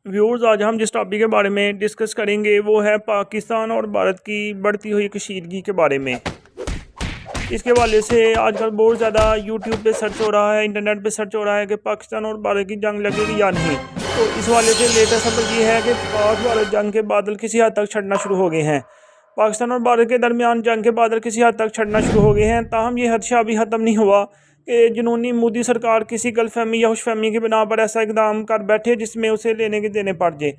Viewers, आज हम जिस टॉपिक के बारे में डिस्कस करेंगे वो है पाकिस्तान और भारत की बढ़ती हुई कशीदगी के बारे में। इसके हवाले से आजकल बहुत ज़्यादा यूट्यूब पे सर्च हो रहा है, इंटरनेट पे सर्च हो रहा है कि पाकिस्तान और भारत की जंग लगेगी या नहीं। तो इस हवाले से लेटेस्ट खबर ये है कि पाक भारत जंग के बादल किसी हद तक छटना शुरू हो गए हैं। पाकिस्तान और भारत के दरमियान जंग के बादल किसी हद तक छटना शुरू हो गए हैं। ताहम ये हदशा अभी ख़त्म नहीं हुआ कि जुनूनी मोदी सरकार किसी गलतफहमी या खुशफहमी की बिना पर ऐसा इकदाम कर बैठे जिसमें उसे लेने के देने पड़ जाए।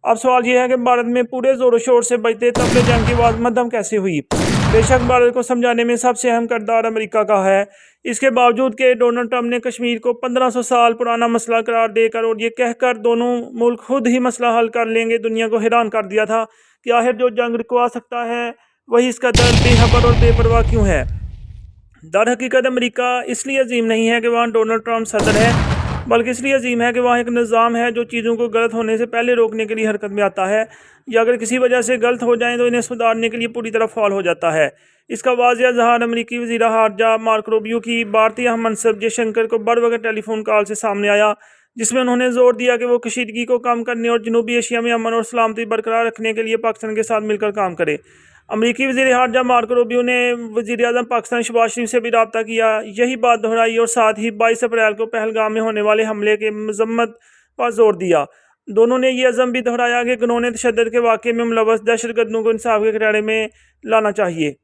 अब सवाल यह है कि भारत में पूरे ज़ोर शोर से बजते तबले जंग की आवाज़ मध्यम कैसे हुई। बेशक भारत को समझाने में सबसे अहम किरदार अमेरिका का है। इसके बावजूद कि डोनाल्ड ट्रंप ने कश्मीर को 1500 साल पुराना मसला करार देकर और ये कहकर दोनों मुल्क खुद ही मसला हल कर लेंगे, दुनिया को हैरान कर दिया था कि आखिर जो जंग रुकवा सकता है वही इसका दर बेखबर और बेपरवाह क्यों है। दर हकीकत अमेरिका इसलिए अजीम नहीं है कि वहाँ डोनाल्ड ट्रंप सदर है, बल्कि इसलिए अजीम है कि वहाँ एक निज़ाम है जो चीज़ों को गलत होने से पहले रोकने के लिए हरकत में आता है, या अगर किसी वजह से गलत हो जाएं तो इन्हें सुधारने के लिए पूरी तरह फॉल हो जाता है। इसका वाज़िया इज़हार अमरीकी वज़ीर ख़ारजा मार्को रूबियो की भारतीय हम मनसब जयशंकर को बरवक़्त टेलीफोन कॉल से सामने आया, जिसमें उन्होंने ज़ोर दिया कि वो कशीदगी को कम करने और जनूबी एशिया में अमन और सलामती बरकरार रखने के लिए पाकिस्तान के साथ मिलकर काम करे। अमरीकी वज़ीर ख़ारजा मार्को रूबियो ने वज़ीर आज़म पाकिस्तान शहबाज शरीफ से भी रब्ता किया, यही बात दोहराई और साथ ही 22 अप्रैल को पहलगाम में होने वाले हमले के मज़म्मत पर जोर दिया। दोनों ने ये अज़म भी दोहराया कि कानून तशद्दुद के वाक़े में मुलव्वस दहशतगर्दों को इंसाफ के किनारे में लाना चाहिए।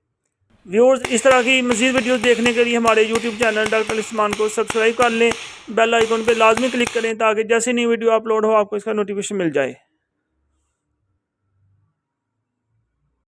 व्यूअर्स, इस तरह की मज़ीद वीडियोज़ देखने के लिए हमारे यूट्यूब चैनल डॉक्टर उस्मान को सब्सक्राइब कर लें, बेल आइकन पर लाजमी क्लिक करें ताकि जैसे नई वीडियो अपलोड हो आपको इसका नोटिफिकेशन मिल जाए।